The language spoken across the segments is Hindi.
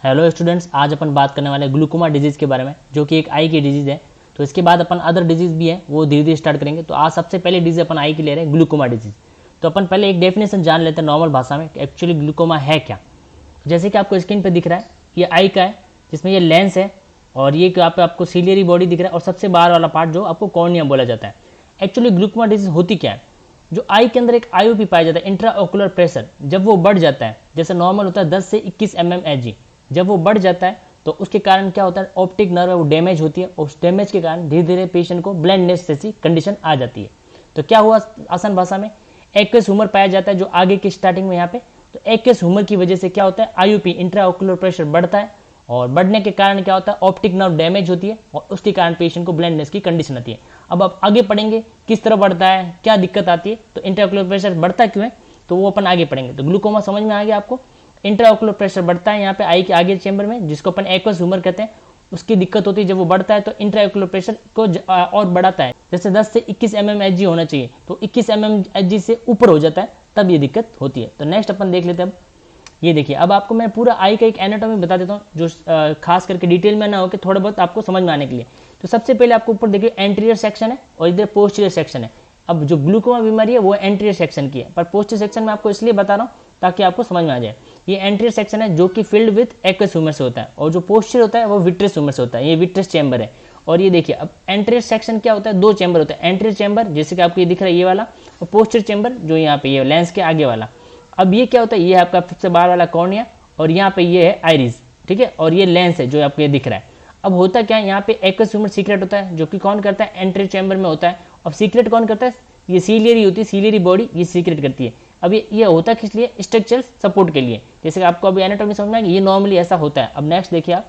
हेलो स्टूडेंट्स, आज अपन बात करने वाले ग्लूकोमा डिजीज़ के बारे में, जो कि एक आई की डिजीज़ है। तो इसके बाद अपन अदर डिजीज़ भी है वो धीरे धीरे स्टार्ट करेंगे। तो आज सबसे पहले डिजीज़ अपन आई की ले रहे हैं, ग्लूकोमा डिजीज़। तो अपन पहले एक डेफिनेशन जान लेते हैं नॉर्मल भाषा में, एक्चुअली ग्लूकोमा है क्या। जैसे कि आपको स्क्रीन पर दिख रहा है, ये आई का है जिसमें ये लेंस है, और ये आपको सीलियरी बॉडी दिख रहा है, और सबसे बाहर वाला पार्ट जो आपको कॉर्निया बोला जाता है। एक्चुअली ग्लूकोमा डिजीज़ होती क्या है, जो आई के अंदर एक आईओपी पाया जाता है, इंट्राओकुलर प्रेशर, जब वो बढ़ जाता है, जैसे नॉर्मल होता है 10 से 21 mmHg, जब वो बढ़ जाता है तो उसके कारण क्या होता है, ऑप्टिक नर्व है वो डैमेज होती है, और उस डैमेज के कारण धीरे धीरे पेशेंट को ब्लाइंडनेस जैसी कंडीशन आ जाती है। तो क्या हुआ, आसान भाषा में एक्वस ह्यूमर पाया जाता है जो आगे की स्टार्टिंग में यहाँ पे। तो एक्वस ह्यूमर की वजह से क्या होता है, आईओपी इंट्राओकुलर प्रेशर बढ़ता है, और बढ़ने के कारण क्या होता है, ऑप्टिक नर्व डैमेज होती है, और उसके कारण पेशेंट को ब्लाइंडनेस की कंडीशन आती है। अब आप आगे पढ़ेंगे किस तरह बढ़ता है, क्या दिक्कत आती है, तो इंट्राओकुलर प्रेशर बढ़ता क्यों है, तो वो अपन आगे पढ़ेंगे। तो ग्लूकोमा समझ में आ गया आपको। इंट्राओकुलर प्रेशर बढ़ता है यहाँ पे आई के आगे चेंबर में, जिसको अपन एक्वस ह्यूमर कहते हैं। उसकी दिक्कत होती है, जब वो बढ़ता है तो इंट्राओकुलर प्रेशर को और बढ़ाता है। जैसे 10 से 21 mmHg होना चाहिए, तो 21 mmHg से ऊपर हो जाता है, तब ये दिक्कत होती है। तो नेक्स्ट अपन देख लेते हैं। अब ये देखिए, अब आपको मैं पूरा आई का एक एनाटॉमी बता देता हूँ, जो खास करके डिटेल में ना हो, कि थोड़ा बहुत आपको समझ में आने के लिए। तो सबसे पहले आपको ऊपर देखिए एंटीरियर सेक्शन है, और इधर पोस्टीरियर सेक्शन है। अब जो ग्लूकोमा बीमारी है वो एंटीरियर सेक्शन की है, पर पोस्टीरियर सेक्शन में आपको इसलिए बता रहा हूँ ताकि आपको समझ में आ जाए। ये एंटीरियर सेक्शन है जो कि फिल्ड विथ एक्वस ह्यूमर से होता है, और जो पोस्टीरियर होता है वो विट्रस ह्यूमर से होता है। ये विट्रस चैम्बर है। और ये देखिए, अब एंटीरियर सेक्शन क्या होता है, दो चैम्बर होता है। एंटीरियर चैम्बर जैसे कि आपको ये दिख रहा है ये वाला, और पोस्टीरियर चैम्बर जो यहाँ पे ये लेंस के आगे वाला। अब ये क्या होता है, ये आपका सबसे बाहर वाला कॉर्निया, और यहाँ पे ये है आइरिस, ठीक है, और ये लेंस है जो आपको ये दिख रहा है। अब होता क्या है, यहाँ पे एक्वस ह्यूमर सीक्रेट होता है, जो कि कौन करता है, एंटीरियर चैम्बर में होता है। अब सीक्रेट कौन करता है, ये सीलियरी होती है, सीलियरी बॉडी ये सीक्रेट करती है। अब ये होता किस लिए, स्ट्रक्चरल सपोर्ट के लिए। जैसे आपको अभी एनाटॉमी समझ में आएगी, ये नॉर्मली ऐसा होता है। अब नेक्स्ट देखिए आप,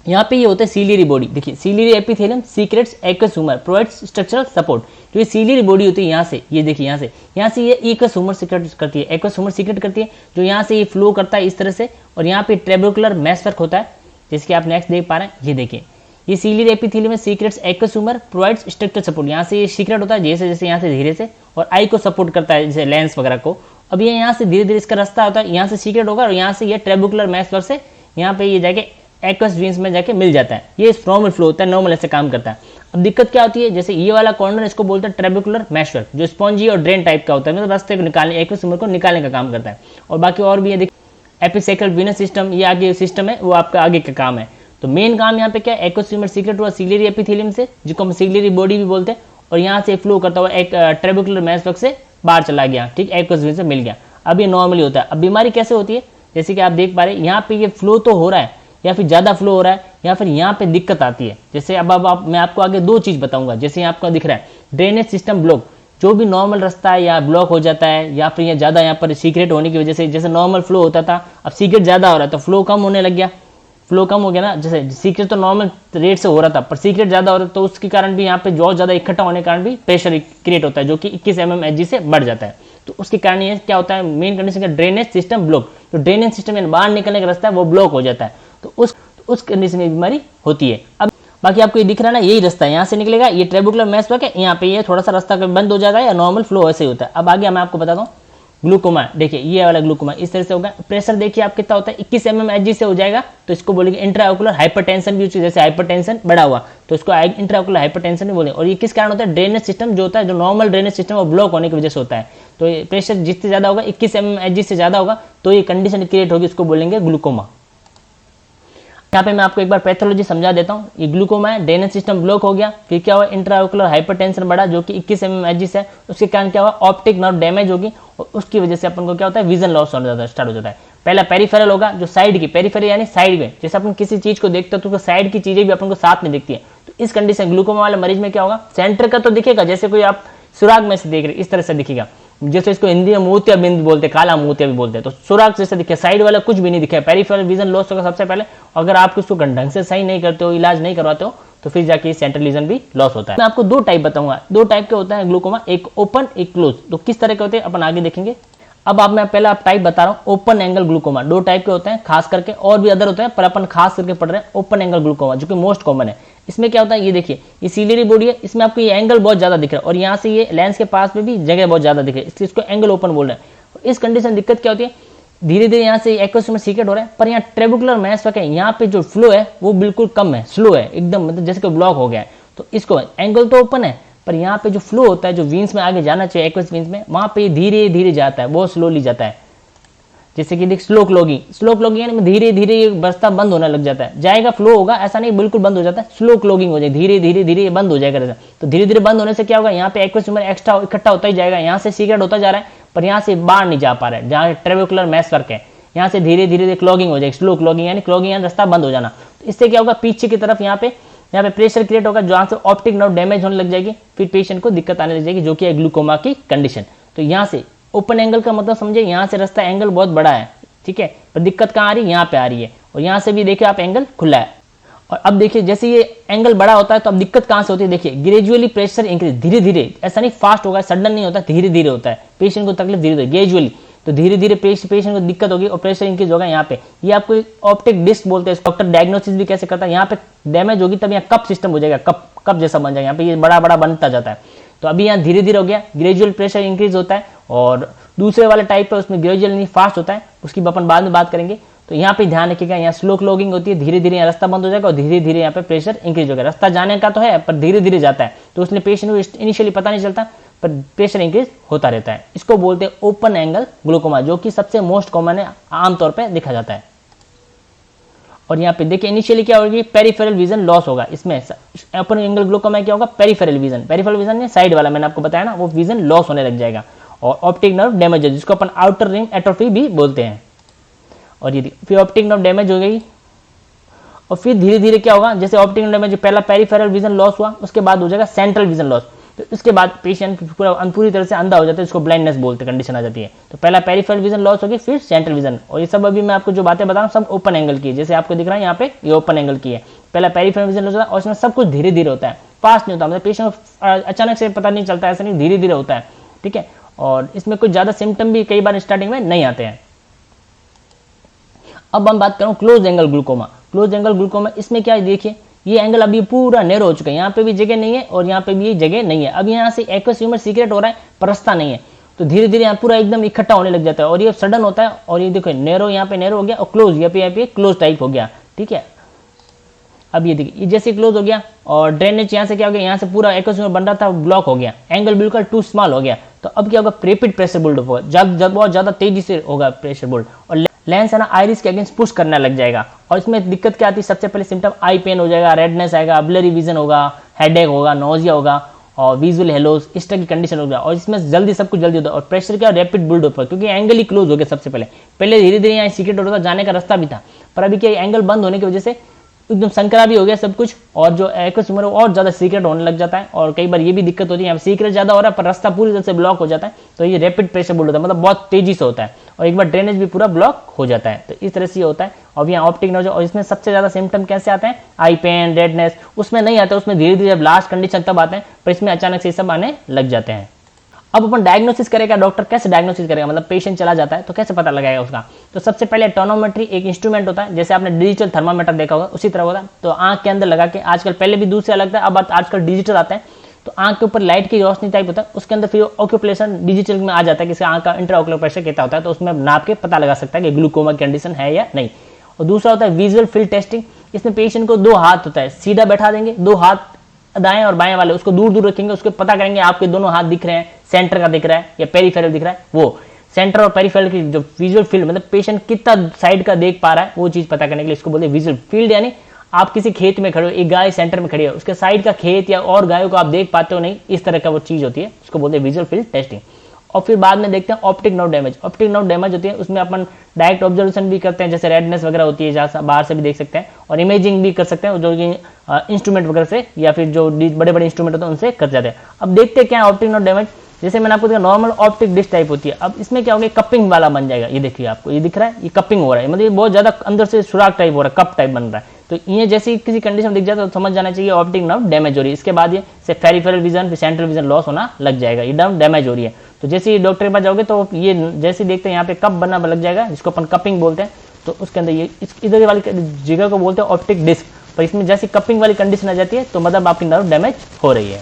यहाँ पे ये होता है सीलियरी बॉडी। देखिए, ciliary epithelium secrets aqueous humour provides structural support. जो ये सीलियरी बॉडी होती है, यहाँ से ये देखिए, यहाँ से ये एक्वस ह्यूमर सीक्रेट करती है, एक्वस ह्यूमर सीक्रेट करती है, जो यहाँ से ये फ्लो करता है इस तरह से, और यहाँ पे ट्रेबेकुलर मेशवर्क होता है, जिसके आप नेक्स्ट देख पा रहे हैं। ये देखिए, ये सीलियरी एपिथेलियम में secrets aqueous humour provides structural support. यहाँ से ये सीक्रेट होता है जैसे जैसे यहाँ से धीरे से, और आई को सपोर्ट करता है जैसे लेंस वगैरह को। अब ये यहाँ से धीरे धीरे इसका रास्ता होता है, यहाँ से सीक्रेट होगा, और यहाँ से ये ट्रेबेकुलर मेशवर्क से यहाँ पे ये जाके एक्वस वेन्स में जाके मिल जाता है। ये नॉर्मल फ्लो होता है, नॉर्मल ऐसे काम करता है। अब दिक्कत क्या होती है, जैसे ये वाला कॉर्नर, इसको बोलते हैं ट्रेबेकुलर मेशवर्क, जो स्पॉन्जी और ड्रेन टाइप का होता है, मतलब रास्ते को निकालने, एक्वस ह्यूमर को निकालने का काम करता है। और बाकी और भी है, देखिए एपिसेकल वीनस सिस्टम, ये आगे सिस्टम है, वो आपका आगे का काम है। तो मेन काम यहाँ पे क्या है, एक्वस ह्यूमर सीक्रेट हुआ सीलियरी एपिथेलियम से, जिसको हम सीलियरी बॉडी भी बोलते हैं, और यहाँ से फ्लो करता हुआ एक ट्रेबेकुलर मेशवर्क से बाहर चला गया, ठीक, एक्वस वेन से मिल गया। अब ये नॉर्मली होता है। अब बीमारी कैसे होती है, जैसे कि आप देख पा रहे हैं, यहाँ पे ये फ्लो तो हो रहा है, या फिर ज़्यादा फ्लो हो रहा है, या फिर यहाँ पे दिक्कत आती है। जैसे अब मैं आपको आगे दो चीज़ बताऊंगा। जैसे आपको दिख रहा है ड्रेनेज सिस्टम ब्लॉक, जो भी नॉर्मल रास्ता है या ब्लॉक हो जाता है, या फिर ये ज़्यादा यहाँ पर सीक्रेट होने की वजह से, जैसे नॉर्मल फ्लो होता था, अब सीक्रेट ज़्यादा हो रहा है तो फ्लो कम होने लग गया, फ्लो कम हो गया ना। जैसे सीक्रेट तो नॉर्मल रेट से हो रहा था, पर सीक्रेट ज़्यादा हो रहा है, तो उसके कारण भी यहाँ पे बहुत ज़्यादा इकट्ठा होने के कारण भी प्रेशर क्रिएट होता है, जो कि 21 mmHg से बढ़ जाता है। तो उसके कारण ये क्या होता है, मेन कंडीशन का ड्रेनेज सिस्टम ब्लॉक, जो ड्रेनेज सिस्टम बाहर निकलने का रास्ता है वो ब्लॉक हो जाता है। तो उस कंडीशन में बीमारी होती है। अब बाकी आपको ये दिख रहा है ना, यही रास्ता है, यहाँ से निकलेगा, ये ट्रेबेकुलर मेशवर्क है, यहाँ पे ये थोड़ा सा रास्ता बंद हो जाता है, या नॉर्मल फ्लो ऐसे ही होता है। अब आगे मैं आपको बताता हूँ ग्लूकोमा। देखिए, ये वाला ग्लूकोमा इस तरह से होगा। प्रेशर देखिए आप कितना होता है, 21 mmHg से हो जाएगा, तो इसको बोलेंगे इंट्राओकुलर हाइपरटेंशन भी। जैसे हाइपरटेंशन बढ़ा हुआ तो इसको इंट्राओकुलर हाइपरटेंशन भी बोलेंगे। और ये किस कारण होता है, ड्रेनेज सिस्टम जो होता है, जो नॉर्मल ड्रेनेज सिस्टम वो ब्लॉक होने की वजह से होता है। तो ये प्रेशर जितने ज्यादा होगा, 21 mmHg से ज्यादा होगा, तो ये कंडीशन क्रिएट होगी, इसको बोलेंगे ग्लूकोमा। यहाँ पे मैं आपको एक बार पैथोलॉजी समझा देता हूँ। ये ग्लूकोमा है, ड्रेनेज सिस्टम ब्लॉक हो गया, फिर क्या हुआ, इंट्राओकुलर हाइपरटेंशन बढ़ा, जो कि 21 mmHg से है। उसके कारण क्या हुआ, ऑप्टिक नर्व डैमेज होगी, और उसकी वजह से अपन को क्या होता है, विजन लॉस होना स्टार्ट हो जाता है। पहला पेरिफेरल होगा, जो साइड की, पेरिफेरल यानी साइड में, जैसे अपन किसी चीज को देखते हैं तो साइड की चीजें भी अपन को साथ में दिखती है। तो इस कंडीशन ग्लूकोमा वाले मरीज में क्या होगा, सेंटर का तो दिखेगा, जैसे कोई आप सुराग में से देख रहे इस तरह से दिखेगा, जैसे इसको हिंदी में मोतिया बिंद बोलते हैं, काला मोतिया भी बोलते हैं। तो सुराग जैसे दिखे, साइड वाला कुछ भी नहीं दिखे, पेरिफेरल विजन लॉस होगा सबसे पहले। अगर आप इसको ढंग से सही नहीं करते हो, इलाज नहीं करवाते हो, तो फिर जाके सेंट्रल विजन भी लॉस होता है। मैं आपको दो टाइप बताऊंगा, दो टाइप के होता है ग्लूकोमा, एक ओपन एक क्लोज। तो किस तरह के होते हैं अपन आगे देखेंगे। अब मैं पहला टाइप बता रहा हूँ, ओपन एंगल ग्लूकोमा। दो टाइप के होते हैं खास करके, और भी अदर होते हैं, पर अपन खास करके पढ़ रहे हैं ओपन एंगल ग्लूकोमा, जो कि मोस्ट कॉमन है। इसमें क्या होता है, ये देखिए, ये सीलियरी बॉडी है, इसमें आपको ये एंगल बहुत ज्यादा दिख रहा है, और यहाँ से ये लेंस के पास में भी जगह बहुत ज्यादा दिख रही है, इसलिए इसको एंगल ओपन बोल रहे हैं। इस कंडीशन दिक्कत क्या होती है, धीरे धीरे यहाँ से एक्वस ह्यूमर सीक्रेट हो रहा है, पर यहाँ ट्रेबुकुलर मैस है, यहाँ पे जो फ्लो है वो बिल्कुल कम है, स्लो है एकदम, मतलब जैसे कि ब्लॉक हो गया है। तो इसको एंगल तो ओपन है, पर यहाँ पे जो फ्लो होता है, जो वीन्स में आगे जाना चाहिए एक्वस वीन्स में, वहाँ पे धीरे धीरे जाता है, बहुत स्लोली जाता है। जैसे कि देख स्लो क्लॉगिंग यानी धीरे धीरे ये रास्ता बंद होने लग जाता है, जाएगा फ्लो होगा, ऐसा नहीं बिल्कुल बंद हो जाता है, स्लो क्लॉगिंग हो जाएगी, धीरे धीरे धीरे ये बंद हो जाएगा। तो धीरे धीरे बंद होने से क्या होगा, यहाँ पे एक्वस ह्यूमर एक्स्ट्रा इकट्ठा होता ही जाएगा, यहाँ से सीक्रेट होता जा रहा है, पर यहाँ से बाहर नहीं जा पा रहा है, जहाँ ट्रेबेकुलर मैस वर्क है, यहाँ से धीरे धीरे क्लॉगिंग हो जाएगी, स्लो क्लॉगिंग यानी क्लॉगिंग यानी रास्ता बंद हो जाना। तो इससे क्या होगा, पीछे की तरफ यहाँ पे प्रेशर क्रिएट होगा, जहाँ से ऑप्टिक नर्व डैमेज होने लग जाएगी, फिर पेशेंट को दिक्कत आने लग जाएगी, जो कि है ग्लूकोमा की कंडीशन। तो यहाँ से ओपन एंगल का मतलब समझे, यहाँ से रास्ता एंगल बहुत बड़ा है, ठीक है, पर दिक्कत कहाँ आ रही है, यहाँ पे आ रही है, और यहाँ से भी देखिए आप एंगल खुला है। और अब देखिए जैसे ये एंगल बड़ा होता है तो अब दिक्कत कहाँ से होती है, देखिए ग्रेजुअली प्रेशर इंक्रीज, धीरे धीरे, ऐसा नहीं फास्ट होगा, सडन नहीं होता, धीरे धीरे होता है, पेशेंट को तकलीफ धीरे धीरे ग्रेजुअली, तो धीरे धीरे पेशेंट को दिक्कत होगी और प्रेशर इंक्रीज होगा यहाँ पे। ये आपको ऑप्टिक डिस्क बोलते हैं, डॉक्टर डायग्नोसिस भी कैसे करता है, यहाँ पे डैमेज होगी तब यहाँ कप सिस्टम हो जाएगा, कप जैसा बन जाएगा, यहाँ पे ये बड़ा बड़ा बनता जाता है। तो अभी यहाँ धीरे धीरे हो गया, ग्रेजुअल प्रेशर इंक्रीज होता है, और दूसरे वाले टाइप है उसमें ग्रेजुअल नहीं फास्ट होता है, उसकी अपन बाद में बात करेंगे। तो यहाँ पे ध्यान रखिएगा, यहाँ स्लो क्लॉगिंग होती है, धीरे धीरे यहाँ रास्ता बंद हो जाएगा और धीरे धीरे यहाँ पे प्रेशर इंक्रीज होगा, रास्ता जाने का तो है पर धीरे धीरे जाता है, तो उसने पेशेंट को इनिशियली पता नहीं चलता, पर प्रेशर इंक्रीज होता रहता है। इसको बोलते हैं ओपन एंगल ग्लूकोमा, जो कि सबसे मोस्ट कॉमन है, आमतौर पर देखा जाता है। और यहाँ पे देखिए इनिशियली क्या होगी, पेरिफेरल विजन लॉस होगा, इसमें ओपन एंगल ग्लूकोमा क्या होगा, पेरिफेरल विजन ने साइड वाला मैंने आपको बताया ना, वो विजन लॉस होने लग जाएगा, और ऑप्टिक नर्व डैमेज है, जिसको अपन आउटर रिंग एट्रोफी भी बोलते हैं। और ये फिर ऑप्टिक नर्व डैमेज हो गई, और फिर धीरे धीरे क्या होगा, जैसे ऑप्टिक नर्व डैमेज पहला पेरिफेरल विजन लॉस हुआ, उसके बाद हो जाएगा सेंट्रल विजन लॉस, तो इसके बाद पेशेंट पूरी तरह से अंधा हो जाता है, इसको ब्लाइंडनेस बोलते कंडीशन आ जाती है। तो पहला पेरिफेरल विजन लॉस होगी, फिर सेंट्रल विजन, और ये सब अभी मैं आपको जो बातें बता रहा हूँ सब ओपन एंगल की है, जैसे आपको दिख रहा है यहाँ पे ये ओपन एंगल की है, पहला पेरिफेरल विजन लॉस होता है, और इसमें सब कुछ धीरे धीरे होता है, फास्ट नहीं होता, मतलब पेशेंट अचानक से पता नहीं चलता, ऐसा नहीं, धीरे धीरे होता है, ठीक है। और इसमें कुछ ज्यादा सिम्टम भी कई बार स्टार्टिंग में नहीं आते हैं। अब हम बात करूं क्लोज एंगल ग्लूकोमा, इसमें क्या है, देखिए ये एंगल अभी पूरा नैरो हो चुका है, यहाँ पे भी जगह नहीं है और यहाँ पे भी जगह नहीं है, अब यहाँ से एक्वस ह्यूमर सीक्रेट हो रहा है पर रास्ता नहीं है, तो धीरे धीरे यहाँ पूरा एकदम इकट्ठा होने लग जाता है, और ये सडन होता है, और ये देखो नैरो, यहाँ पे नैरो हो गया, और क्लोज यहाँ पे क्लोज टाइप हो गया, ठीक है। अब ये देखिए ये जैसे क्लोज हो गया, और ड्रेनेज यहाँ से क्या हो गया, यहाँ से पूरा एक्वस ह्यूमर बन रहा था ब्लॉक हो गया, एंगल बिल्कुल टू स्मॉल हो गया, तो अब क्या होगा, रेपिड प्रेशर बिल्डअप होगा, बहुत ज्यादा तेजी से होगा प्रेशर बिल्ड, और लेंस है ना आइरिस के अगेंस्ट पुश करने लग जाएगा। और इसमें दिक्कत क्या आती है, सबसे पहले सिम्टम आई पेन हो जाएगा, रेडनेस आएगा, ब्लरी विजन होगा, हेडेक होगा, नोजिया होगा, और विजुअल हेलोस, इस तरह की कंडीशन होगा, और इसमें जल्दी सब कुछ जल्दी होता है, और प्रेशर क्या रैपिड बिल्ड होता है, क्योंकि एंगल ही क्लोज हो गया सबसे पहले धीरे धीरे यहाँ सीक्रेट होता था, जाने का रास्ता भी था, पर अभी क्या एंगल बंद होने की वजह से एकदम संकरा भी हो गया सब कुछ, और जो एक्वस ह्यूमर और ज्यादा सीक्रेट होने लग जाता है, और कई बार ये भी दिक्कत होती है, यहाँ सीक्रेट ज्यादा हो रहा है पर रास्ता पूरी तरह से ब्लॉक हो जाता है, तो ये रैपिड प्रेशर बिल्ड होता है, मतलब बहुत तेजी से होता है, और एक बार ड्रेनेज भी पूरा ब्लॉक हो जाता है, तो इस तरह से होता है। और यहाँ ऑप्टिक नर्व, और इसमें सबसे ज्यादा सिम्टम कैसे आते हैं, आई पेन, रेडनेस, उसमें नहीं आता, उसमें धीरे धीरे लास्ट कंडीशन तब आते हैं, पर इसमें अचानक से सब आने लग जाते हैं। अब अपन डायग्नोसिस करेगा, डॉक्टर कैसे डायग्नोसिस करेगा, मतलब पेशेंट चला जाता है तो कैसे पता लगाएगा उसका, तो सबसे पहले टोनोमेट्री एक इंस्ट्रूमेंट होता है, जैसे आपने डिजिटल थर्मामीटर देखा होगा उसी तरह होता है, तो आंख के अंदर लगा के, आजकल पहले भी दूसरे अलग था, अब आजकल डिजिटल आता है, तो आंख के ऊपर लाइट की रोशनी टाइप होता है, उसके अंदर फिर ऑक्यूपेशन डिजिटल में आ जाता है कि आंख का इंट्राओकुलर प्रेशर कितना होता है, तो उसमें नाप के पता लगा सकता है कि ग्लूकोमा की कंडीशन है या नहीं। और दूसरा होता है विजुअल फील्ड टेस्टिंग, इसमें पेशेंट को 2 हाथ होता है, सीधा बैठा देंगे, 2 हाथ दाएं और बाएं वाले उसको दूर दूर रखेंगे, उसको पता करेंगे आपके दोनों हाथ दिख रहे हैं, सेंटर का दिख रहा है या पेरिफेरल दिख रहा है, वो सेंटर और पेरिफेरल की जो विजुअल फील्ड, मतलब पेशेंट कितना साइड का देख पा रहा है वो चीज पता करने के लिए इसको बोलते हैं विजुअल फील्ड। यानी आप किसी खेत में खड़े हो, एक गाय सेंटर में खड़ी है, उसके साइड का खेत या और गायों को आप देख पाते हो नहीं, इस तरह का वो चीज होती है, उसको बोलते हैं विजुअल फील्ड टेस्टिंग। और फिर बाद में देखते हैं ऑप्टिक नर्व डैमेज होती है, उसमें अपन डायरेक्ट ऑब्जर्वेशन भी करते हैं, जैसे रेडनेस वगैरह होती है, जहाँ बाहर से भी देख सकते हैं, और इमेजिंग भी कर सकते हैं, जो इंस्ट्रूमेंट वगैरह से या फिर जो बड़े बड़े इंस्ट्रूमेंट होते हैं उनसे कर जाते हैं। अब देखते हैं क्या है ऑप्टिक नर्व डैमेज, जैसे मैंने आपको देखा नॉर्मल ऑप्टिक डिस्क टाइप होती है, अब इसमें क्या होगा, कपिंग वाला बन जाएगा, ये देखिए आपको ये दिख रहा है, ये कपिंग हो रहा है, मतलब ये बहुत ज्यादा अंदर से सुराख टाइप हो रहा है, कप टाइप बन रहा है, तो ये जैसे किसी कंडीशन में दिख जाए तो समझ जाना चाहिए ऑप्टिक नर्व डैमेज हो रही है। इसके बाद ये से पेरिफेरल विजन फिर सेंट्रल विजन लॉस होना लग जाएगा, ये नर्व डैमेज हो रही है, तो जैसे ही डॉक्टर के पास जाओगे तो ये जैसे देखते हैं यहाँ पे कप बनना लग जाएगा, जिसको अपन कपिंग बोलते हैं, तो उसके अंदर ये इधर वाली जगह को बोलते हैं ऑप्टिक डिस्क, पर इसमें जैसे कपिंग वाली कंडीशन आ जाती है तो मतलब आपकी नर्व डैमेज हो रही है।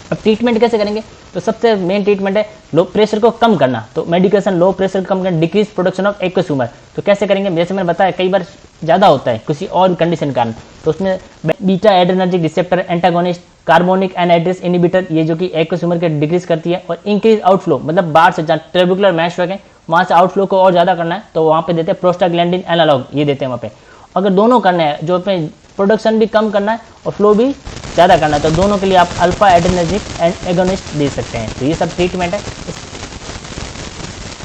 अब ट्रीटमेंट कैसे करेंगे, तो सबसे मेन ट्रीटमेंट है लो प्रेशर को कम करना। तो मेडिकेशन लो प्रेशर को कम करना, decrease production of aqueous humour. तो कैसे करेंगे, जैसे मैंने बताया कई बार ज़्यादा होता है किसी और कंडीशन के कारण, तो उसमें beta adrenergic receptor antagonist, carbonic anhydrase inhibitor, ये जो कि एक्वस ह्यूमर के डिक्रीज करती है। और इंक्रीज आउटफ्लो, मतलब बाहर से जहाँ ट्रेबुकुलर मैशवर्क है वहाँ से आउटफ्लो को और ज़्यादा करना है, तो वहाँ पे देते हैं प्रोस्टाग्लैंडिन एनालॉग, ये देते हैं वहाँ पे। अगर दोनों करना है, जो अपने प्रोडक्शन भी कम करना है और फ्लो भी ज़्यादा करना है, तो दोनों के लिए आप अल्फा एड्रेनर्जिक एगोनिस्ट दे सकते हैं। तो ये सब ट्रीटमेंट है।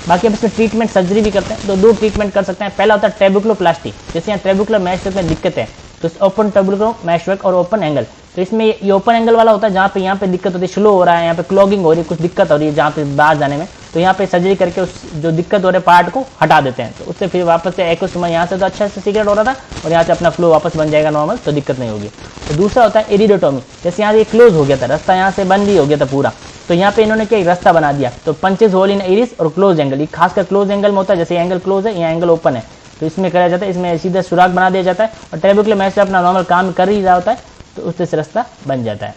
बाकी अब इसमें ट्रीटमेंट सर्जरी भी करते हैं, तो दो ट्रीटमेंट कर सकते हैं। पहला होता है ट्रेबुकुलोप्लास्टी, जैसे यहाँ ट्रेबुकुलर मैशवर्क में दिक्कत है तो ओपन ट्रेबुकुलर मैशवर्क और ओपन एंगल। तो इसमें ये ओपन एंगल वाला होता है जहाँ पे यहाँ पे दिक्कत होती है, स्लो हो रहा है, यहाँ पे क्लॉगिंग हो रही है, कुछ दिक्कत हो रही है जहाँ पे बाहर जाने में, तो यहाँ पे सर्जरी करके उस जो दिक्कत हो रहे पार्ट को हटा देते हैं। तो उससे फिर वापस से एक्वस ह्यूमर यहाँ से तो अच्छा से सीक्रेट हो रहा था और यहाँ से अपना फ्लो वापस बन जाएगा नॉर्मल, तो दिक्कत नहीं होगी। तो दूसरा होता है इरिडोटोमी, जैसे यहाँ ये क्लोज हो गया था रास्ता, यहाँ से बंद ही हो गया था पूरा, तो यहाँ पे इन्होंने क्या एक रास्ता बना दिया। तो पंचेस होल इन इरिस और क्लोज एंगल, ये खासकर क्लोज एंगल में होता है, जैसे एंगल क्लोज है यहाँ एंगल ओपन है, तो इसमें कराया जाता है, इसमें सीधा सुराग बना दिया जाता है और ट्रेबुकुलर मैश से अपना नॉर्मल काम कर ही रहा होता है, तो उससे से रास्ता बन जाता है।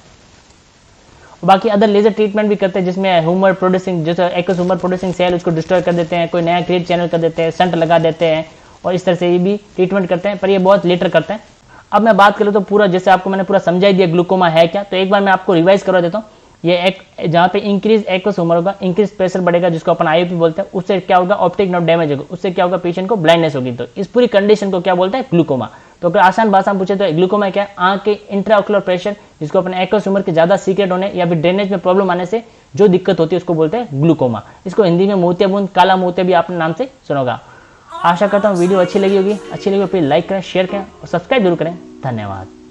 और बाकी अदर लेजर ट्रीटमेंट भी करते हैं, जिसमें ह्यूमर प्रोड्यूसिंग, जैसे एक्वस ह्यूमर प्रोड्यूसिंग सेल उसको डिस्ट्रॉय कर देते हैं, कोई नया क्रिएट चैनल कर देते हैं, शंट लगा देते हैं, और इस तरह से ये भी ट्रीटमेंट करते हैं, पर ये बहुत लेटर करते हैं। अब मैं बात करूँ तो पूरा जैसे आपको मैंने पूरा समझा दिया ग्लूकोमा है क्या, तो एक बार मैं आपको रिवाइज करवा देता हूँ। ये एक जहाँ पे इंक्रीज एक्वस ह्यूमर होगा, इंक्रीज प्रेशर बढ़ेगा, जिसको अपन आईओपी बोलते हैं, उससे क्या होगा, ऑप्टिक नर्व डैमेज होगा, उससे क्या होगा, पेशेंट को ब्लाइंडनेस होगी। तो इस पूरी कंडीशन को क्या बोलते हैं, ग्लूकोमा। तो अगर आसान भाषा में पूछे तो ग्लूकोमा क्या है, आंख के इंट्राओकुलर प्रेशर, जिसको अपने एक्वस ह्यूमर के ज्यादा सीक्रेट होने या फिर ड्रेनेज में प्रॉब्लम आने से जो दिक्कत होती है उसको बोलते हैं ग्लूकोमा। इसको हिंदी में मोतियाबिंद, काला मोतिया भी आपने नाम से सुना होगा। आशा करता हूँ वीडियो अच्छी लगी होगी, अच्छी लगी तो प्लीज लाइक करें, शेयर करें और सब्सक्राइब जरूर करें। धन्यवाद।